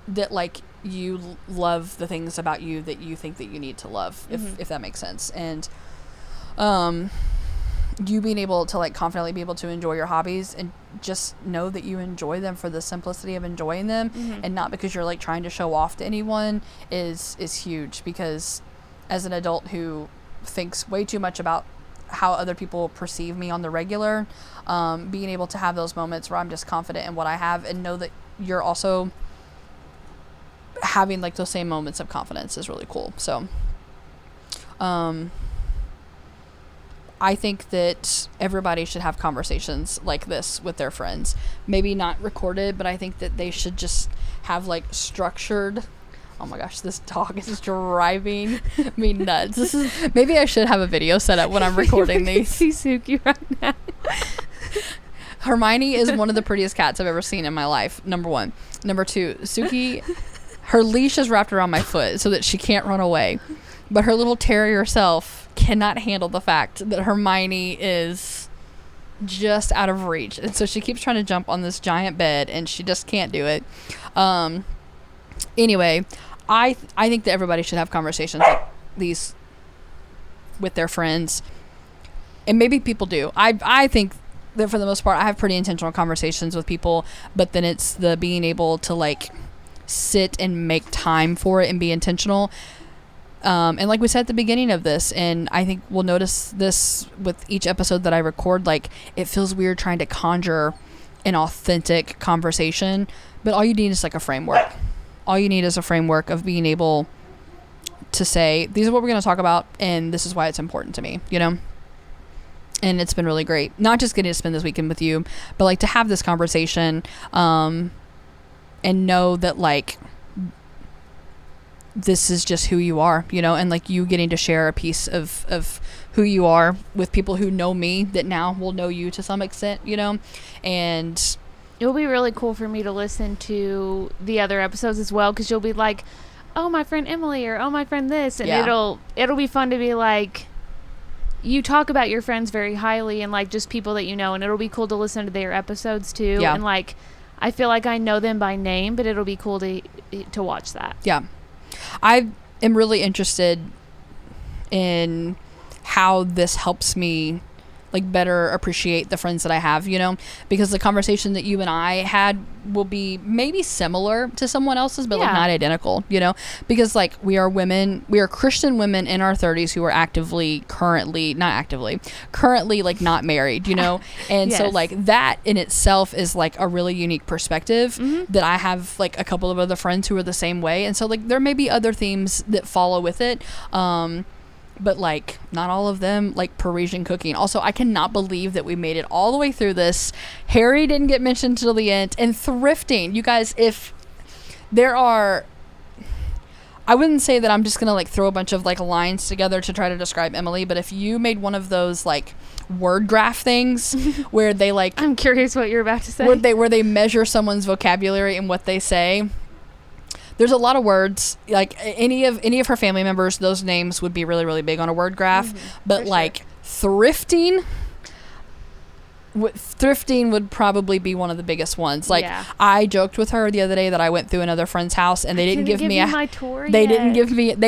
that like you love the things about you that you think that you need to love, if that makes sense. And you being able to like confidently be able to enjoy your hobbies and just know that you enjoy them for the simplicity of enjoying them, and not because you're like trying to show off to anyone is huge. Because as an adult who thinks way too much about how other people perceive me on the regular, being able to have those moments where I'm just confident in what I have and know that you're also having like those same moments of confidence is really cool. So I think that everybody should have conversations like this with their friends. Maybe not recorded, but I think that they should just have like structured. Oh my gosh, this dog is driving me nuts. Maybe I should have a video set up when I'm recording these. See Suki right now. Hermione is one of the prettiest cats I've ever seen in my life. Number one. Number two, Suki, her leash is wrapped around my foot so that she can't run away. But her little terrier self cannot handle the fact that Hermione is just out of reach. And so she keeps trying to jump on this giant bed and she just can't do it. Anyway, I think that everybody should have conversations like these with their friends. And maybe people do. I think that for the most part I have pretty intentional conversations with people, but then it's the being able to like sit and make time for it and be intentional. And like we said at the beginning of this, and I think we'll notice this with each episode that I record, like it feels weird trying to conjure an authentic conversation, but all you need is like a framework. All you need is a framework of being able to say, these are what we're going to talk about, and this is why it's important to me, you know? And it's been really great. Not just getting to spend this weekend with you, but like to have this conversation, and know that like this is just who you are, you know, and like you getting to share a piece of who you are with people who know me that now will know you to some extent, you know. And it will be really cool for me to listen to the other episodes as well, because you'll be like, oh, my friend Emily, or oh, my friend this, and it'll be fun to be like, you talk about your friends very highly and like just people that you know, and it'll be cool to listen to their episodes too. And like I feel like I know them by name, but it'll be cool to watch that. I am really interested in how this helps me like better appreciate the friends that I have, you know, because the conversation that you and I had will be maybe similar to someone else's, but like not identical, you know, because like we are Christian women in our 30s who are currently like not married, you know. And so like that in itself is like a really unique perspective that I have like a couple of other friends who are the same way. And so like there may be other themes that follow with it. but like not all of them like Parisian cooking. Also, I cannot believe that we made it all the way through this. Harry didn't get mentioned till the end. And thrifting, you guys, if there are, I wouldn't say that I'm just gonna like throw a bunch of like lines together to try to describe Emily, but if you made one of those like word graph things where they like, I'm curious what you're about to say, where they measure someone's vocabulary and what they say. There's a lot of words, like any of her family members, those names would be really, really big on a word graph. But like thrifting would probably be one of the biggest ones. Like I joked with her the other day that I went through another friend's house and they didn't give me my tour. They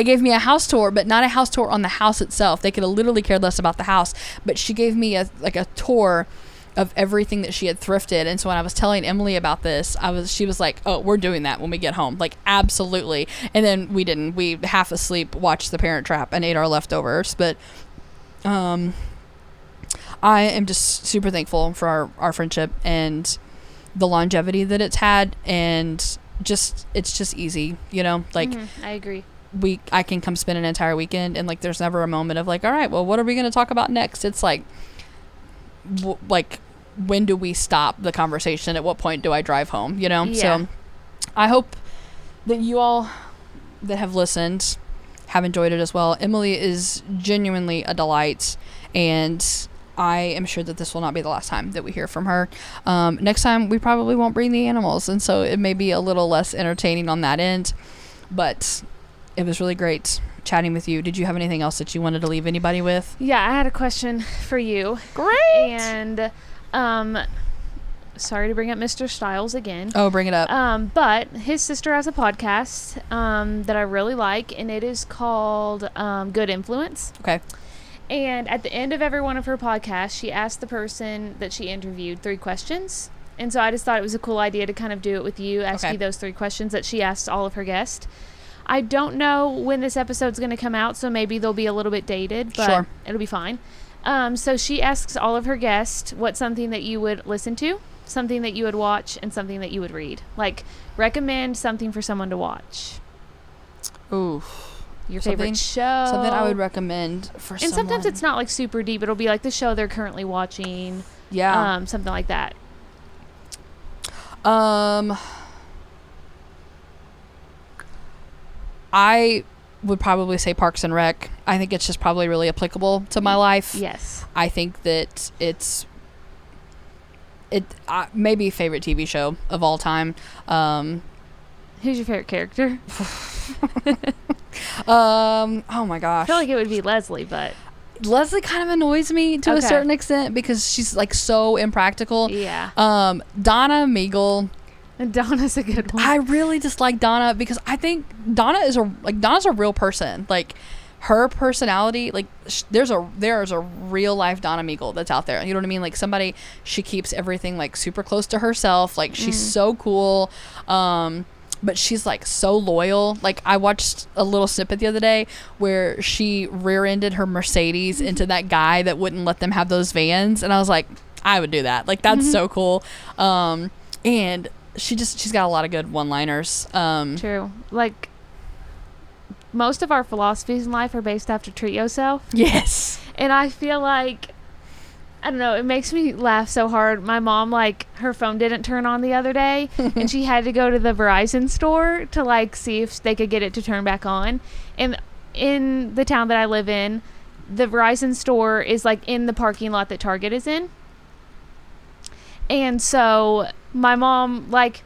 gave me a house tour, but not a house tour on the house itself. They could have literally cared less about the house, but she gave me a tour of everything that she had thrifted. And so when I was telling Emily about this, she was like, oh, we're doing that when we get home. Like, absolutely. And then we didn't. We half asleep watched The Parent Trap and ate our leftovers. But I am just super thankful for our friendship and the longevity that it's had. And it's just easy, you know? Like, I agree. I can come spend an entire weekend and like there's never a moment of like, all right, well, what are we going to talk about next? It's like when do we stop the conversation? At what point do I drive home? You know? Yeah. So I hope that you all that have listened have enjoyed it as well. Emily is genuinely a delight, and I am sure that this will not be the last time that we hear from her. Next time we probably won't bring the animals, and so it may be a little less entertaining on that end, but it was really great chatting with you. Did you have anything else that you wanted to leave anybody with? Yeah, I had a question for you. Great. And sorry to bring up Mr. Styles again. Oh, bring it up. But his sister has a podcast that I really like, and it is called Good Influence. Okay. And at the end of every one of her podcasts, she asked the person that she interviewed 3 questions. And so I just thought it was a cool idea to kind of do it with you, ask you those 3 questions that she asked all of her guests. I don't know when this episode's going to come out, so maybe they'll be a little bit dated, but it'll be fine. So she asks all of her guests what's something that you would listen to, something that you would watch, and something that you would read. Like, recommend something for someone to watch. Ooh. Your favorite show. Something I would recommend for someone. And sometimes it's not, like, super deep. It'll be, like, the show they're currently watching. Yeah. Something like that. I would probably say Parks and Rec. I think it's just probably really applicable to my life. Yes. I think that it's maybe favorite TV show of all time. Who's your favorite character? Oh my gosh. I feel like it would be Leslie, but Leslie kind of annoys me to a certain extent because she's like so impractical. Yeah. Donna Meagle. And Donna's a good one. I really dislike Donna because I think Donna's a real person. Like her personality, like there is a real life Donna Meagle that's out there. You know what I mean? Like somebody, she keeps everything like super close to herself. Like she's so cool. But she's like so loyal. Like I watched a little snippet the other day where she rear-ended her Mercedes into that guy that wouldn't let them have those vans, and I was like, I would do that. Like that's so cool. And she's got a lot of good one-liners. True. Like most of our philosophies in life are based after Treat Yourself. Yes. And I feel like, I don't know, it makes me laugh so hard. My mom, like, her phone didn't turn on the other day, and she had to go to the Verizon store to, like, see if they could get it to turn back on. And in the town that I live in, the Verizon store is, like, in the parking lot that Target is in. And so my mom, like,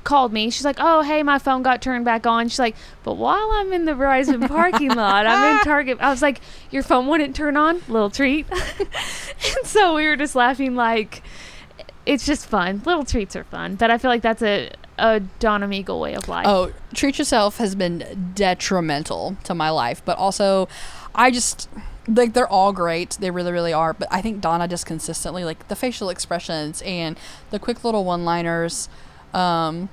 called me. She's like, oh, hey, my phone got turned back on. She's like, but while I'm in the Verizon parking lot, I'm in Target. I was like, your phone wouldn't turn on? Little treat. And so we were just laughing, like, it's just fun. Little treats are fun. But I feel like that's a Donna Meagle way of life. Oh, Treat Yourself has been detrimental to my life. But also, I just, like, they're all great. They really, really are. But I think Donna just consistently, like, the facial expressions and the quick little one-liners, the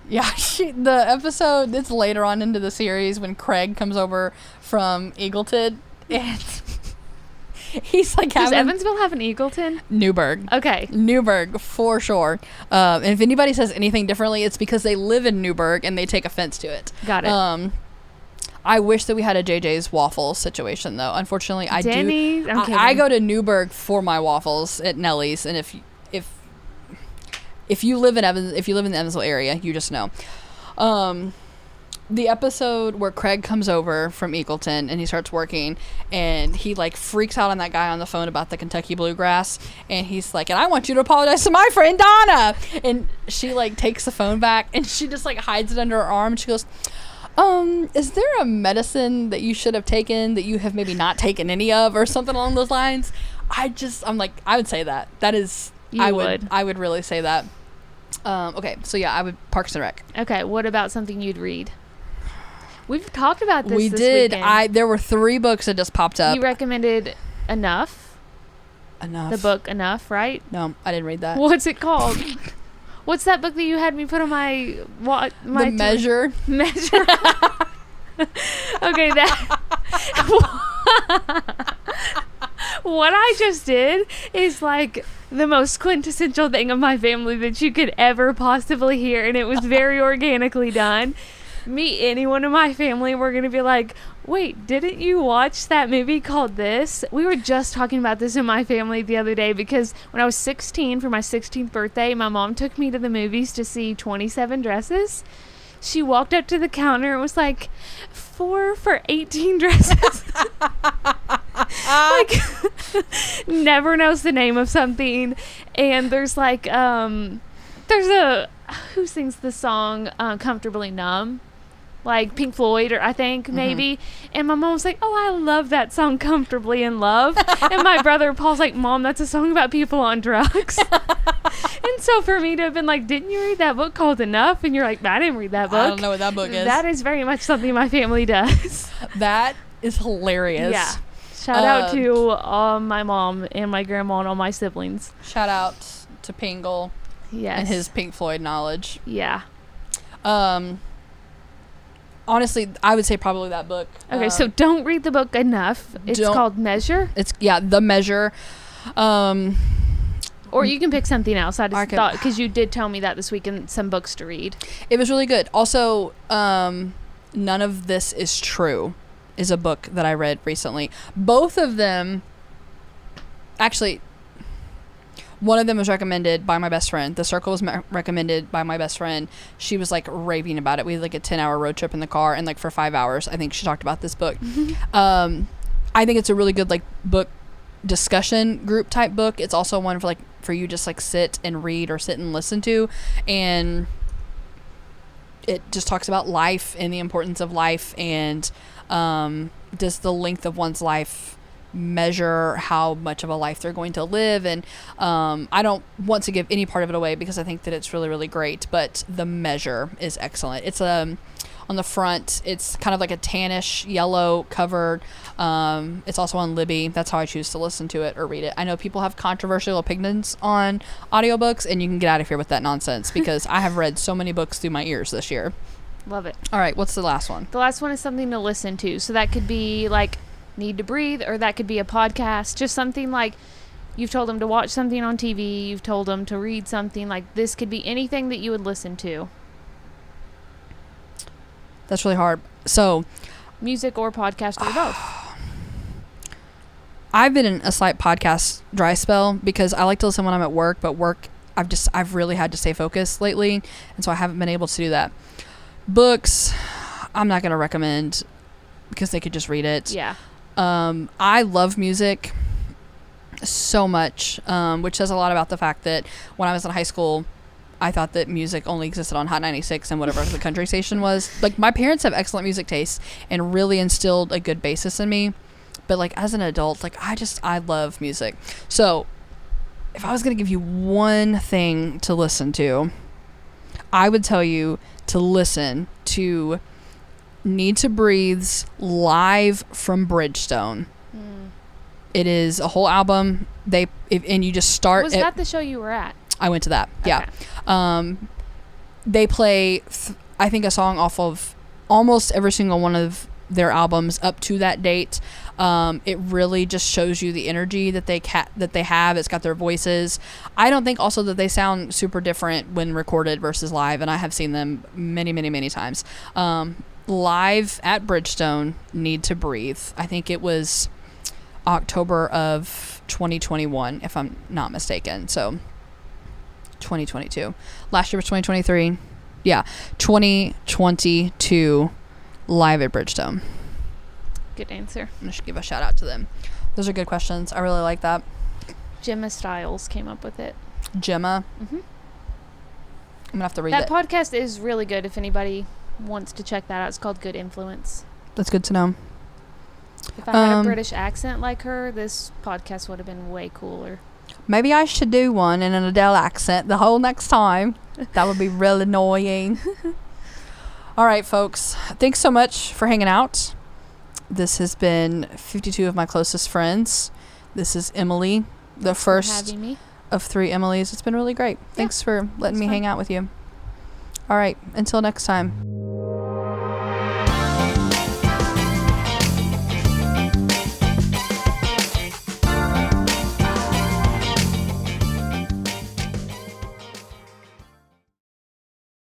episode that's later on into the series when Craig comes over from Eagleton and he's like, does Evansville have an Eagleton? Newburgh. Okay. Newburgh for sure. And if anybody says anything differently, it's because they live in Newburgh and they take offense to it. Got it. I wish that we had a JJ's Waffles situation though. Unfortunately, Denny's? I go to Newburgh for my waffles at Nellie's, and if you live in the Evansville area, you just know. The episode where Craig comes over from Eagleton and he starts working, and he like freaks out on that guy on the phone about the Kentucky Bluegrass, and he's like, and I want you to apologize to my friend Donna, and she like takes the phone back and she just like hides it under her arm, and she goes, is there a medicine that you should have taken that you have maybe not taken any of, or something along those lines? I'm like, I would say that. That is, I would really say that. Okay, so yeah, I would Parks and Rec. Okay, what about something you'd read? We've talked about this. We did. Weekend. There were 3 books that just popped up. You recommended Enough. The book Enough, right? No, I didn't read that. What's it called? What's that book that you had me put on my The Measure. Measure. Okay, that. What I just did is like the most quintessential thing of my family that you could ever possibly hear, and it was very organically done. Anyone in my family, we're going to be like, wait, didn't you watch that movie called this? We were just talking about this in my family the other day, because when I was 16, for my 16th birthday, my mom took me to the movies to see 27 Dresses. She walked up to the counter and was like, 4 for 18 dresses. Like, never knows the name of something. And there's like, who sings the song Comfortably Numb? Like Pink Floyd, or I think maybe. And my mom was like, oh, I love that song, Comfortably in Love. And my brother Paul's like, Mom, that's a song about people on drugs. And so for me to have been like, didn't you read that book called Enough? And you're like, I didn't read that book. I don't know what that book is. That is very much something my family does. That is hilarious. Yeah. Shout out to my mom and my grandma and all my siblings. Shout out to Pingle. Yes. And his Pink Floyd knowledge. Yeah. Honestly, I would say probably that book. Okay, so don't read the book Enough. It's called Measure. The Measure. Or you can pick something else. I just thought, because you did tell me that this weekend, some books to read. It was really good. Also, None of This Is True is a book that I read recently. Both of them, actually, one of them was recommended by my best friend. The Circle was recommended by my best friend. She was like raving about it. We had like a 10-hour road trip in the car, and like for 5 hours, I think she talked about this book. I think it's a really good like book discussion group type book. It's also one for you just like sit and read or sit and listen to, and it just talks about life and the importance of life, and does the length of one's life measure how much of a life they're going to live. And I don't want to give any part of it away because I think that it's really, really great, but The Measure is excellent. It's on the front, it's kind of like a tannish yellow covered. It's also on Libby. That's how I choose to listen to it or read it. I know people have controversial opinions on audiobooks, and you can get out of here with that nonsense because I have read so many books through my ears this year. Love it. All right, what's the last one? The last one is something to listen to. So that could be like Need to Breathe, or that could be a podcast. Just something like you've told them to watch something on TV, you've told them to read something. Like this could be anything that you would listen to. That's really hard. So music or podcast or both. I've been in a slight podcast dry spell because I like to listen when I'm at work, but I've really had to stay focused lately, and so I haven't been able to do that. Books, I'm not going to recommend because they could just read it. Yeah. I love music so much, which says a lot about the fact that when I was in high school, I thought that music only existed on Hot 96 and whatever the country station was. Like, my parents have excellent music taste and really instilled a good basis in me. But, like, as an adult, like, I love music. So, if I was going to give you one thing to listen to, I would tell you to listen to Need to Breathe's Live from Bridgestone. It is a whole album. And you just start. Was that the show you were at? I went to that. Okay. Yeah. They play, I think, a song off of almost every single one of their albums up to that date. It really just shows you the energy that they have. It's got their voices. I don't think also that they sound super different when recorded versus live, and I have seen them many, many, many times. live at Bridgestone, Need to Breathe. I think it was October of 2021, if I'm not mistaken. So 2022. Last year was 2023. Yeah, 2022 live at Bridgestone. Good answer. I should give a shout out to them. Those are good questions. I really like that. Gemma Stiles came up with it. Gemma? Mm-hmm. I'm going to have to read that. That podcast is really good if anybody wants to check that out. It's called Good Influence. That's good to know. If I had a British accent like her, this podcast would have been way cooler. Maybe I should do one in an Adele accent the whole next time. That would be real annoying. All right, folks. Thanks so much for hanging out. This has been 52 of my closest friends. This is Emily, the first of 3 Emilys. It's been really great. Thanks for letting me hang out with you. All right. Until next time.